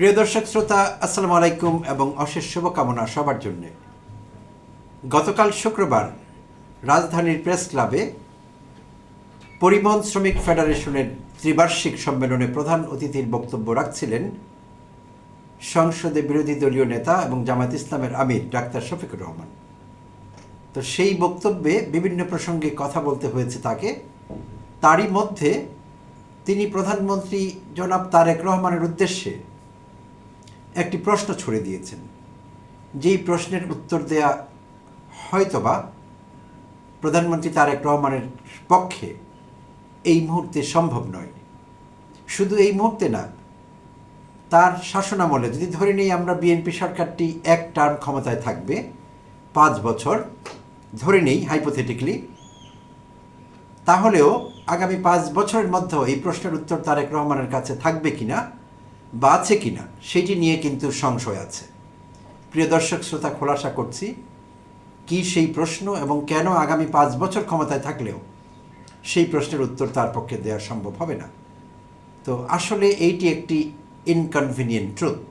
প্রিয় দর্শক শ্রোতা, আসসালামু আলাইকুম এবং অশেষ শুভকামনা সবার জন্যে। গতকাল শুক্রবার রাজধানীর প্রেস ক্লাবে পরিবহন শ্রমিক ফেডারেশনের ত্রিবার্ষিক সম্মেলনে প্রধান অতিথির বক্তব্য রাখছিলেন সংসদে বিরোধী দলীয় নেতা এবং জামায়াত ইসলামের আমির ডাক্তার শফিকুর রহমান। তো সেই বক্তব্যে বিভিন্ন প্রসঙ্গে কথা বলতে হয়েছে তাকে। তারই মধ্যে তিনি প্রধানমন্ত্রী জনাব তারেক রহমানের উদ্দেশ্যে একটি প্রশ্ন ছুড়ে দিয়েছেন, যেই প্রশ্নের উত্তর দেয়া হয়তোবা প্রধানমন্ত্রী তারেক রহমানের পক্ষে এই মুহূর্তে সম্ভব নয়। শুধু এই মুহূর্তে না, তার শাসনামলে যদি ধরে নিই আমরা বিএনপি সরকারটি এক টার্ম ক্ষমতায় থাকবে 5 বছর, ধরে নেই হাইপোথেটিক্যালি, তাহলেও আগামী 5 বছরের মধ্যে এই প্রশ্নের উত্তর তারেক রহমানের কাছে থাকবে কিনা বা আছে কিনা সেটি নিয়ে কিন্তু সংশয় আছে। প্রিয় দর্শক শ্রোতা, খোলাসা করছি কি সেই প্রশ্ন এবং কেন আগামী 5 বছর ক্ষমতায় থাকলেও সেই প্রশ্নের উত্তর তার পক্ষে দেওয়া সম্ভব হবে না। তো আসলে এইটি একটি ইনকনভিনিয়েন্ট ট্রুথ,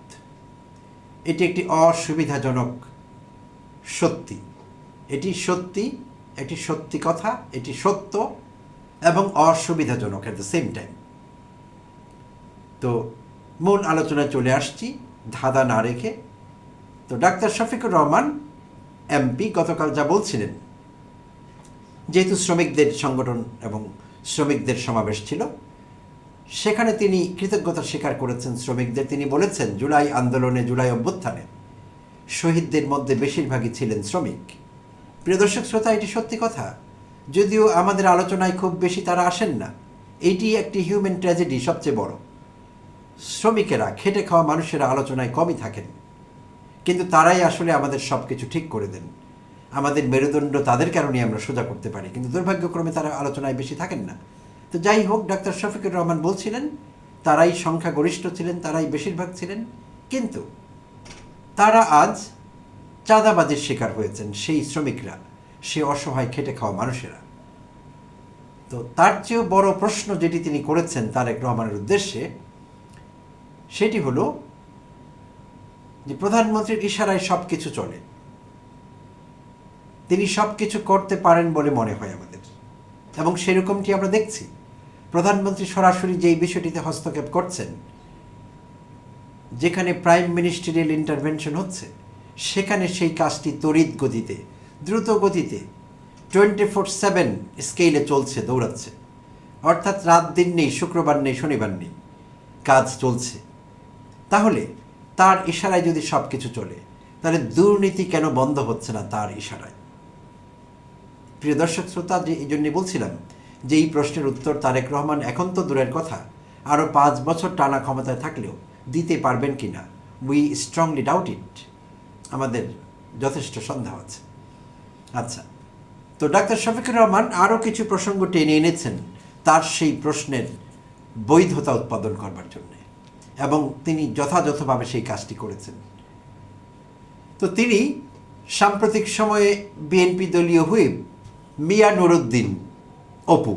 এটি একটি অসুবিধাজনক সত্যি। এটি সত্যি, এটি সত্যি কথা, এটি সত্য এবং অসুবিধাজনক অ্যাট দ্য সেম টাইম। তো মূল আলোচনায় চলে আসছি ধাঁধা না রেখে। তো ডাক্তার শফিকুর রহমান এমপি গতকাল যা বলছিলেন, যেহেতু শ্রমিকদের সংগঠন এবং শ্রমিকদের সমাবেশ ছিল, সেখানে তিনি কৃতজ্ঞতা স্বীকার করেছেন শ্রমিকদের। তিনি বলেছেন জুলাই আন্দোলনে, জুলাই অভ্যুত্থানে শহীদদের মধ্যে বেশিরভাগই ছিলেন শ্রমিক। প্রিয় দর্শক শ্রোতা, এটি সত্যি কথা, যদিও আমাদের আলোচনায় খুব বেশি তারা আসেন না। এইটি একটি হিউম্যান ট্র্যাজেডি, সবচেয়ে বড়। শ্রমিকেরা, খেটে খাওয়া মানুষেরা আলোচনায় কমই থাকেন, কিন্তু তারাই আসলে আমাদের সব কিছু ঠিক করে দেন। আমাদের মেরুদণ্ড তাদের কারণে আমরা সোজা করতে পারি, কিন্তু দুর্ভাগ্যক্রমে তারা আলোচনায় বেশি থাকেন না। তো যাই হোক, ডাক্তার শফিকুর রহমান বলছিলেন তারাই সংখ্যাগরিষ্ঠ ছিলেন, তারাই বেশিরভাগ ছিলেন, কিন্তু তারা আজ চাঁদাবাজির শিকার হয়েছেন, সেই শ্রমিকরা, সে অসহায় খেটে খাওয়া মানুষেরা। তো তার চেয়েও বড় প্রশ্ন যেটি তিনি করেছেন তারেক রহমানের উদ্দেশ্যে, সেটি হলো যে প্রধানমন্ত্রীর ইশারায় সব কিছু চলে, তিনি সব কিছু করতে পারেন বলে মনে হয় আমাদের, এবং সেরকমটি আমরা দেখছি। প্রধানমন্ত্রী সরাসরি যেই বিষয়টিতে হস্তক্ষেপ করছেন, যেখানে প্রাইম মিনিস্টারিয়াল ইন্টারভেনশন হচ্ছে, সেখানে সেই কাজটি তড়িৎ গতিতে, দ্রুত গতিতে 24/7 স্কেলে চলছে, দৌড়াচ্ছে। অর্থাৎ রাত দিন নেই, শুক্রবার নেই, শনিবার নেই, কাজ চলছে। তাহলে তার ইশারায় যদি সব কিছু চলে, তাহলে দুর্নীতি কেন বন্ধ হচ্ছে না তার ইশারায়? প্রিয় দর্শক শ্রোতা, যে এই জন্যে বলছিলাম যে এই প্রশ্নের উত্তর তারেক রহমান এখন তো দূরের কথা, আরও 5 বছর টানা ক্ষমতায় থাকলেও দিতে পারবেন কি না, উই স্ট্রংলি ডাউট ইট। আমাদের যথেষ্ট সন্দেহ আছে। আচ্ছা, তো ডাক্তার শফিকুর রহমান আরও কিছু প্রসঙ্গ টেনে এনেছেন তার সেই প্রশ্নের বৈধতা উৎপাদন করবার জন্য, এবং তিনি যথাযথভাবে সেই কাজটি করেছেন। তো তিনি সাম্প্রতিক সময়ে বিএনপি দলীয় হুইপ মিয়া নুরুদ্দিন অপু,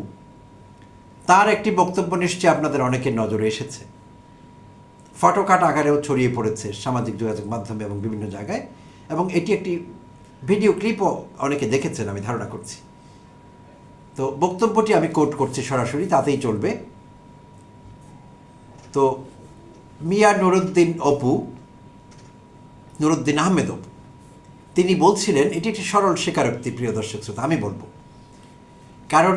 তার একটি বক্তব্য নিশ্চয়ই আপনাদের অনেকের নজরে এসেছে, ফটোকাট আকারেও ছড়িয়ে পড়েছে সামাজিক যোগাযোগ মাধ্যমে এবং বিভিন্ন জায়গায়, এবং এটি একটি ভিডিও ক্লিপও অনেকে দেখেছেন আমি ধারণা করছি। তো বক্তব্যটি আমি কোট করছি সরাসরি, তাতেই চলবে। তো মিয়া নুরুদ্দিন অপু, নুরুদ্দিন আহমেদ অপু, তিনি বলছিলেন, এটি একটি সরল স্বীকারোক্তি প্রিয় দর্শক শ্রোতা, আমি বলবো, কারণ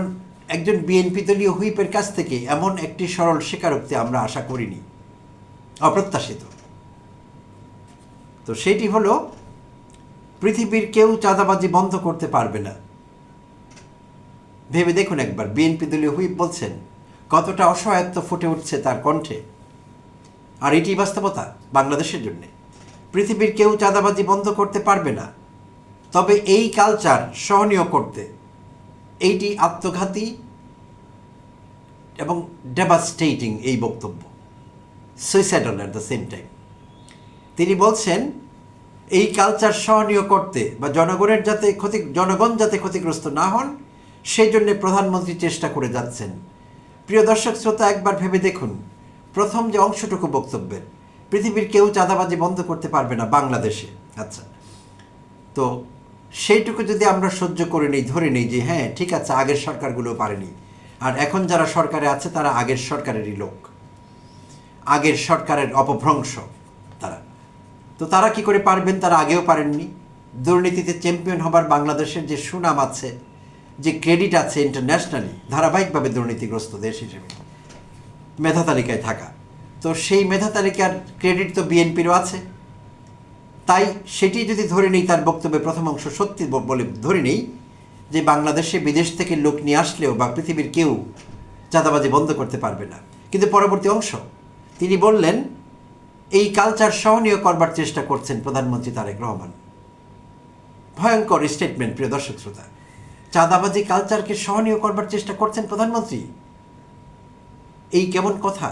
একজন বিএনপি দলীয় হুইপের কাছ থেকে এমন একটি সরল স্বীকারোক্তি আমরা আশা করিনি, অপ্রত্যাশিত। তো সেটি হলো, পৃথিবীর কেউ চাঁদাবাজি বন্ধ করতে পারবে না। ভেবে দেখুন একবার, বিএনপি দলীয় হুইপ বলছেন, কতটা অসহায়ত্ব ফুটে উঠছে তার কণ্ঠে। আর এটি বাস্তবতা বাংলাদেশের জন্য। পৃথিবীর কেউ চাঁদাবাজি বন্ধ করতে পারবে না, তবে এই কালচার সহনীয় করতে, এইটি আত্মঘাতী এবং ডেভাস্টেটিং এই বক্তব্য, suicidal at the same time. তিনি বলছেন এই কালচার সহনীয় করতে বা জনগণ যাতে ক্ষতিগ্রস্ত না হন, সেই জন্যে প্রধানমন্ত্রী চেষ্টা করে যাচ্ছেন। প্রিয় দর্শক শ্রোতা, একবার ভেবে দেখুন, প্রথম যে অংশটুকু বক্তব্যের, পৃথিবীর কেউ চাঁদাবাজি বন্ধ করতে পারবে না বাংলাদেশে। আচ্ছা, তো সেইটুকু যদি আমরা সহ্য করে নিই, ধরে নিই যে হ্যাঁ ঠিক আছে, আগের সরকারগুলো পারেনি, আর এখন যারা সরকারে আছে তারা আগের সরকারেরই লোক, আগের সরকারের অপভ্রংশ তারা, তো তারা কি করে পারবেন? তারা আগেও পারেননি। দুর্নীতিতে চ্যাম্পিয়ন হবার বাংলাদেশের যে সুনাম আছে, যে ক্রেডিট আছে ইন্টারন্যাশনালি, ধারাবাহিকভাবে দুর্নীতিগ্রস্ত দেশ হিসেবে মেধা তালিকায় থাকা, তো সেই মেধা তালিকার ক্রেডিট তো বিএনপিরও আছে। তাই সেটি যদি ধরে নেই, তার বক্তব্যে প্রথম অংশ সত্যি বলে ধরে নেই যে বাংলাদেশে বিদেশ থেকে লোক নিয়ে আসলেও বা পৃথিবীর কেউ চাঁদাবাজি বন্ধ করতে পারবে না। কিন্তু পরবর্তী অংশ তিনি বললেন, এই কালচার সহনীয় করবার চেষ্টা করছেন প্রধানমন্ত্রী তারেক রহমান। ভয়ঙ্কর স্টেটমেন্ট প্রিয় দর্শক শ্রোতা। চাঁদাবাজি কালচারকে সহনীয় করবার চেষ্টা করছেন প্রধানমন্ত্রী, এই কেমন কথা?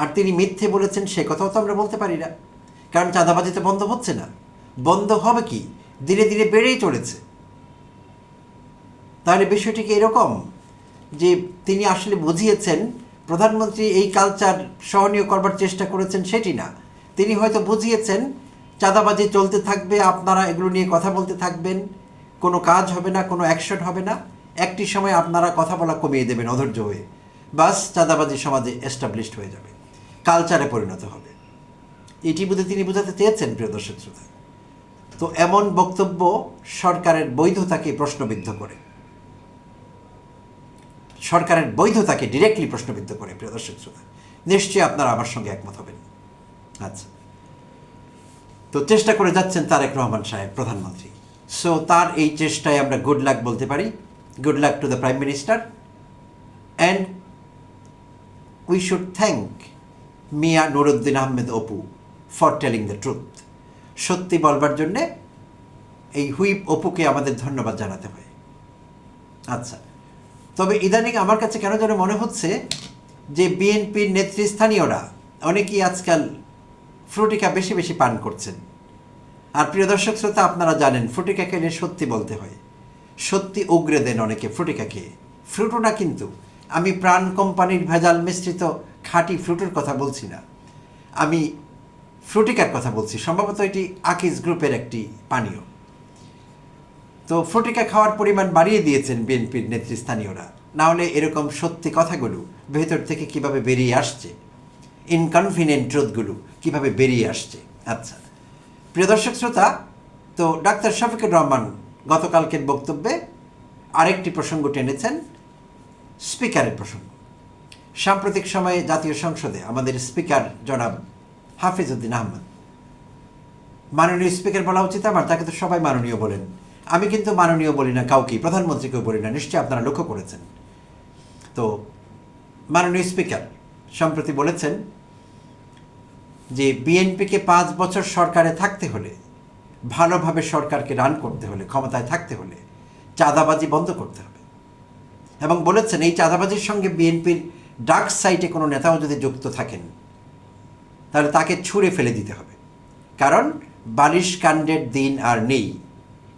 আর তিনি মিথ্যে বলেছেন সে কথাও তো আমরা বলতে পারি না, কারণ চাঁদাবাজি তো বন্ধ হচ্ছে না। বন্ধ হবে কি? ধীরে ধীরে বেড়েই চলেছে। তাহলে বিষয়টি কি এরকম যে তিনি আসলে বুঝিয়েছেন প্রধানমন্ত্রী এই কালচার সহনীয় করবার চেষ্টা করেছেন সেটি না, তিনি হয়তো বুঝিয়েছেন চাঁদাবাজি চলতে থাকবে, আপনারা এগুলো নিয়ে কথা বলতে থাকবেন, কোনো কাজ হবে না, কোনো অ্যাকশন হবে না, একটি সময় আপনারা কথা বলা কমিয়ে দেবেন অধৈর্য হয়ে, বাস চাঁদাবাজি সমাজে এস্টাবলিশড হয়ে যাবে, কালচারে পরিণত হবে। এটি বুঝে তিনি বোঝাতে চেয়েছেন প্রিয় দর্শক শ্রোতা। তো এমন বক্তব্য সরকারের বৈধতাকে প্রশ্নবিদ্ধ করে, সরকারের বৈধতাকে ডিরেক্টলি প্রশ্নবিদ্ধ করে প্রিয় দর্শক শ্রোতা। নিশ্চয়ই আপনারা আমার সঙ্গে একমত হবেন। আচ্ছা, তো চেষ্টা করে যাচ্ছেন তারেক রহমান সাহেব প্রধানমন্ত্রী। সো তার এই চেষ্টায় আমরা গুড লাক বলতে পারি, good luck to the prime minister, and we should thank Mia Nuruddin Ahmed Apu for telling the truth. সত্যি বলবার জন্যে এই হুইপ অপুকে আমাদের ধন্যবাদ জানাতে হয়। আচ্ছা, তবে ইদানিং আমার কাছে কেন যেন মনে হচ্ছে যে বিএনপির নেতৃস্থানীয়রা অনেকেই আজকাল ফ্রুটিকা বেশি বেশি পান করছেন। আর প্রিয় দর্শক শ্রোতা, আপনারা জানেন ফ্রুটিকা খেলে সত্যি বলতে হয়, সত্যি উগরে দেন অনেকে ফ্রুটিকা খেয়ে। ফ্রুটো না, কিন্তু আমি প্রাণ কোম্পানির ভেজাল মিশ্রিত খাঁটি ফ্রুটের কথা বলছি না, আমি ফ্রুটিকার কথা বলছি। সম্ভবত এটি আকিজ গ্রুপের একটি পানীয়। তো ফ্রুটিকা খাওয়ার পরিমাণ বাড়িয়ে দিয়েছেন বিএনপির নেতৃস্থানীয়রা, না হলে এরকম সত্যি কথাগুলো ভেতর থেকে কিভাবে বেরিয়ে আসছে, ইনকনভিনিয়েন্ট ট্রুথগুলো কিভাবে বেরিয়ে আসছে। আচ্ছা প্রিয় দর্শক শ্রোতা, তো ডাক্তার শফিকুর রহমান গতকালকের বক্তব্যে আরেকটি প্রসঙ্গ টেনেছেন, স্পিকারের প্রসঙ্গ। সাম্প্রতিক সময়ে জাতীয় সংসদে আমাদের স্পিকার জনাব হাফিজউদ্দিন আহমেদ, মাননীয় স্পিকার বলা উচিত আমার, তাকে তো সবাই মাননীয় বলেন, আমি কিন্তু মাননীয় বলি না কাউকেই, প্রধানমন্ত্রীকেও বলি না, নিশ্চয়ই আপনারা লক্ষ্য করেছেন। তো মাননীয় স্পিকার সম্প্রতি বলেছেন যে বিএনপিকে 5 বছর সরকারে থাকতে হলে, ভালোভাবে সরকারকে রান করতে হলে, ক্ষমতায় থাকতে হলে চাঁদাবাজি বন্ধ করতে হবে। এবং বলেছেন এই চাঁদাবাজির সঙ্গে বিএনপির ডার্ক সাইটে কোনো নেতাও যদি যুক্ত থাকেন তাহলে তাকে ছুঁড়ে ফেলে দিতে হবে, কারণ বালিশ কাণ্ডের দিন আর নেই,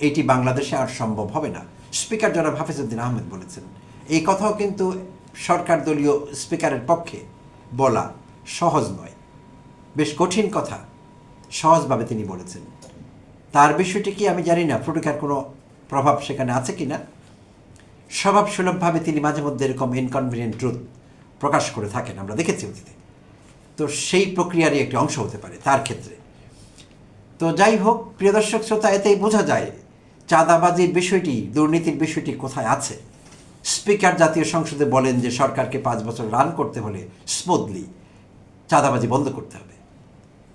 এটি বাংলাদেশে আর সম্ভব হবে না। স্পিকার জনাব হাফিজউদ্দিন আহমেদ বলেছেন। এই কথাও কিন্তু সরকার দলীয় স্পিকারের পক্ষে বলা সহজ নয়, বেশ কঠিন কথা, সহজভাবে তিনি বলেছেন। তার বিষয়টি কি আমি জানি না, ফ্রুটিকার কোনো প্রভাব সেখানে আছে কি না। স্বভাবসুলভভাবে তিনি মাঝে মধ্যে এরকম ইনকনভিনিয়েন্ট ট্রুথ প্রকাশ করে থাকেন, আমরা দেখেছি অতীতে। তো সেই প্রক্রিয়ারই একটি অংশ হতে পারে তার ক্ষেত্রে। তো যাই হোক প্রিয় দর্শক শ্রোতা, এতেই বোঝা যায় চাঁদাবাজির বিষয়টি, দুর্নীতির বিষয়টি কোথায় আছে। স্পিকার জাতীয় সংসদে বলেন যে সরকারকে 5 বছর রান করতে হলে স্মুথলি চাঁদাবাজি বন্ধ করতে হবে।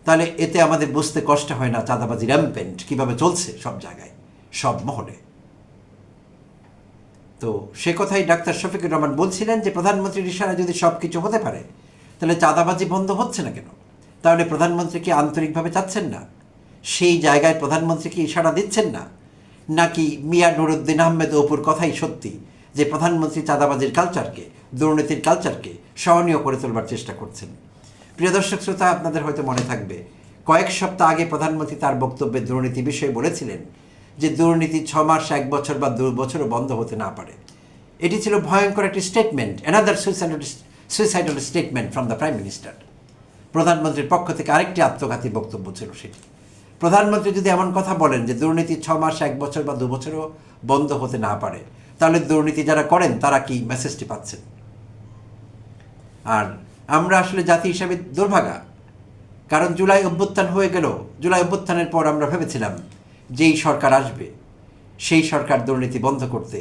তাহলে এতে আমাদের বুঝতে কষ্ট হয় না চাঁদাবাজি র্যাম্পেন্ট কীভাবে চলছে সব জায়গায়, সব মহলে। তো সে কথাই ডাক্তার শফিকুর রহমান বলছিলেন যে প্রধানমন্ত্রীর ইশারায় যদি সব কিছু হতে পারে তাহলে চাঁদাবাজি বন্ধ হচ্ছে না কেন? তাহলে প্রধানমন্ত্রী কি আন্তরিকভাবে চাচ্ছেন না? সেই জায়গায় প্রধানমন্ত্রী কি ইশারা দিচ্ছেন না? নাকি মিয়া নুরুদ্দিন আহমেদ অপুর কথাই সত্যি যে প্রধানমন্ত্রী চাঁদাবাজির কালচারকে, দুর্নীতির কালচারকে সহনীয় করে তোলবার চেষ্টা করছেন? প্রিয় দর্শক শ্রোতা, আপনাদের হয়তো মনে থাকবে কয়েক সপ্তাহ আগে প্রধানমন্ত্রী তার বক্তব্যে দুর্নীতি বিষয়ে বলেছিলেন যে দুর্নীতি 6 মাস, 1 বছর বা 2 বছরও বন্ধ হতে না পারে। এটি ছিল ভয়ঙ্কর একটি statement, another suicidal statement from the prime minister. প্রধানমন্ত্রীর পক্ষ থেকে আরেকটি আত্মঘাতী বক্তব্য ছিল সেটি। প্রধানমন্ত্রী যদি এমন কথা বলেন যে দুর্নীতি 6 মাস, 1 বছর বা 2 বছরও বন্ধ হতে না পারে, তাহলে দুর্নীতি যারা করেন তারা কি মেসেজটি পাচ্ছেন? আর আমরা আসলে জাতি হিসাবে দুর্ভাগা, কারণ জুলাই অভ্যুত্থান হয়ে গেল। জুলাই অভ্যুত্থানের পর আমরা ভেবেছিলাম যেই সরকার আসবে সেই সরকার দুর্নীতি বন্ধ করতে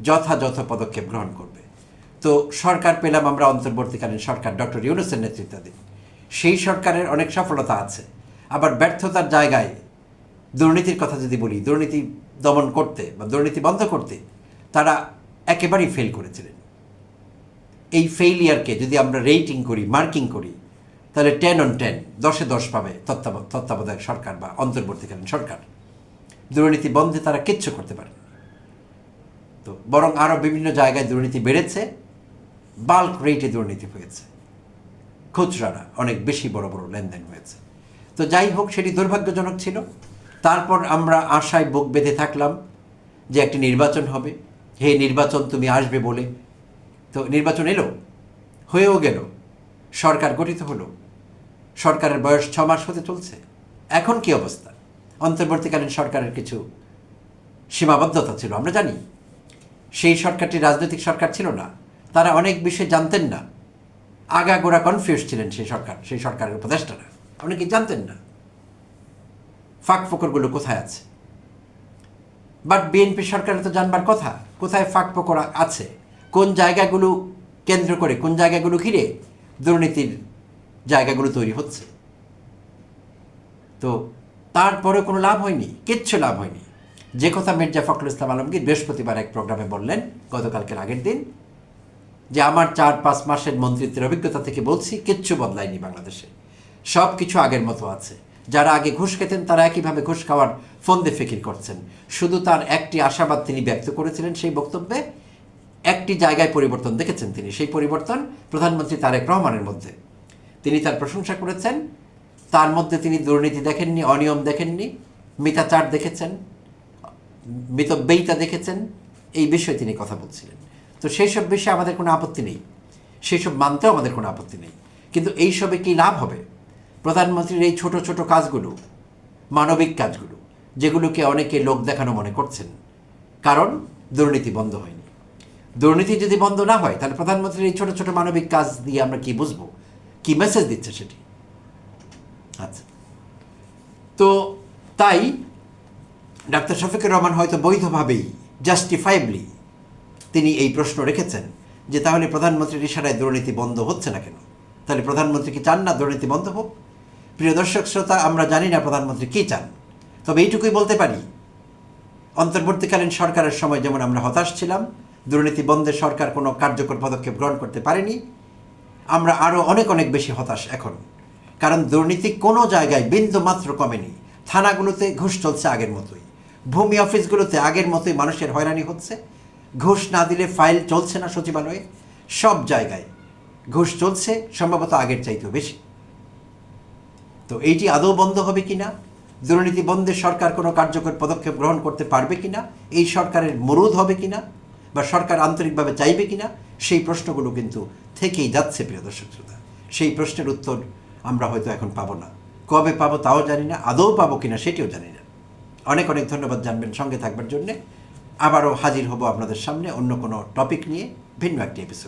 যথাযথ পদক্ষেপ গ্রহণ করবে। তো সরকার পেলাম আমরা অন্তর্বর্তীকালীন সরকার, ডক্টর ইউনূসের নেতৃত্বাধীন। সেই সরকারের অনেক সফলতা আছে, আবার ব্যর্থতার জায়গায় দুর্নীতির কথা যদি বলি, দুর্নীতি দমন করতে বা দুর্নীতি বন্ধ করতে তারা একেবারেই ফেল করেছিলেন। এই ফেইলিয়ারকে যদি আমরা রেটিং করি, মার্কিং করি, তাহলে 10 on 10, 10-এ 10 পাবে তত্ত্বাবধায়ক সরকার বা অন্তর্বর্তীকালীন সরকার। দুর্নীতি বন্ধে তারা কিচ্ছু করতে পারে, তো বরং আরও বিভিন্ন জায়গায় দুর্নীতি বেড়েছে, বাল্ক রেটে দুর্নীতি হয়েছে, খুচরা না, অনেক বেশি বড় বড় লেনদেন হয়েছে। তো যাই হোক, সেটি দুর্ভাগ্যজনক ছিল। তারপর আমরা আশায় বুক বেঁধে থাকলাম যে একটি নির্বাচন হবে, হে নির্বাচন তুমি আসবে বলে। তো নির্বাচন এলো, হয়েও গেল, সরকার গঠিত হলো, সরকারের বয়স 6 মাস হতে চলছে। এখন কি অবস্থা? অন্তর্বর্তীকালীন সরকারের কিছু সীমাবদ্ধতা ছিল, আমরা জানি। সেই সরকারটি রাজনৈতিক সরকার ছিল না, তারা অনেক বিষয় জানতেন না, আগাগোড়া কনফিউজ ছিলেন সেই সরকারের উপদেষ্টারা, অনেকে জানতেন না ফাঁক ফোকরগুলো কোথায় আছে। বাট বিএনপি সরকারের তো জানবার কথা কোথায় ফাঁক ফোকর আছে, কোন জায়গাগুলো কেন্দ্র করে, কোন জায়গাগুলো ঘিরে দুর্নীতির জায়গাগুলো তৈরি হচ্ছে। তো তারপরে কোনো লাভ হয়নি, কিচ্ছু লাভ হয়নি। যে কথা মির্জা ফখরুল ইসলাম আলমগীর বৃহস্পতিবার এক প্রোগ্রামে বললেন, গতকালকের আগের দিন, যে আমার 4-5 মাসের মন্ত্রিত্বের অভিজ্ঞতা থেকে বলছি, কিচ্ছু বদলায়নি বাংলাদেশে, সব কিছু আগের মতো আছে। যারা আগে ঘুষ খেতেন তারা একইভাবে ঘুষ খাওয়ার ফন্দে ফিকির করছেন। শুধু তার একটি আশাবাদ তিনি ব্যক্ত করেছিলেন সেই বক্তব্যে, একটি জায়গায় পরিবর্তন দেখেছেন তিনি, সেই পরিবর্তন প্রধানমন্ত্রী তারেক রহমানের মধ্যে। তিনি তার প্রশংসা করেছেন, তার মধ্যে তিনি দুর্নীতি দেখেননি, অনিয়ম দেখেননি, মিথ্যাচার দেখেছেন, মিতব্যয়িতা দেখেছেন, এই বিষয়ে তিনি কথা বলছিলেন। তো সেই সব বিষয়ে আমাদের কোনো আপত্তি নেই, সেই সব মানতেও আমাদের কোনো আপত্তি নেই। কিন্তু এই সবে কী লাভ হবে? প্রধানমন্ত্রীর এই ছোট ছোট কাজগুলো, মানবিক কাজগুলো, যেগুলোকে অনেকে লোক দেখানো মনে করছেন, কারণ দুর্নীতি বন্ধ হয়নি। দুর্নীতি যদি বন্ধ না হয়, তাহলে প্রধানমন্ত্রীর এই ছোট ছোট মানবিক কাজ দিয়ে আমরা কি বুঝবো, কি মেসেজ দিচ্ছে সেটি? আচ্ছা, তো তাই ডাক্তার শফিকুর রহমান হয়তো বৈধভাবেই, জাস্টিফাইবলি তিনি এই প্রশ্ন রেখেছেন যে তাহলে প্রধানমন্ত্রীর ইশারায় দুর্নীতি বন্ধ হচ্ছে না কেন? তাহলে প্রধানমন্ত্রী কি চান না দুর্নীতি বন্ধ হোক? প্রিয় দর্শক শ্রোতা, আমরা জানি না প্রধানমন্ত্রী কী চান, তবে এইটুকুই বলতে পারি, অন্তর্বর্তীকালীন সরকারের সময় যেমন আমরা হতাশ ছিলাম, দুর্নীতি বন্ধে সরকার কোনো কার্যকর পদক্ষেপ গ্রহণ করতে পারেনি, আমরা আরও অনেক অনেক বেশি হতাশ এখন। কারণ দুর্নীতি কোনো জায়গায় বিন্দু মাত্র কমেনি। থানাগুলোতে ঘুষ চলছে আগের মতোই, ভূমি অফিসগুলোতে আগের মতোই মানুষের হয়রানি হচ্ছে, ঘুষ না দিলে ফাইল চলছে না সচিবালয়ে, সব জায়গায় ঘুষ চলছে, সম্ভবত আগের চাইতেও বেশি। তো এইটি আদৌ বন্ধ হবে কি না, দুর্নীতি বন্ধে সরকার কোনো কার্যকর পদক্ষেপ গ্রহণ করতে পারবে কি না, এই সরকারের মরুদ হবে কি না, বা সরকার আন্তরিকভাবে চাইবে কি না, সেই প্রশ্নগুলো কিন্তু থেকেই যাচ্ছে প্রিয় দর্শক শ্রোতা। সেই প্রশ্নের উত্তর আমরা হয়তো এখন পাবো না, কবে পাবো তাও জানি না, আদৌ পাবো কিনা সেটিও জানি না। অনেক অনেক ধন্যবাদ জানবেন সঙ্গে থাকবার জন্যে। আবারও হাজির হব আপনাদের সামনে অন্য কোনো টপিক নিয়ে, ভিন্ন একটি এপিসোড।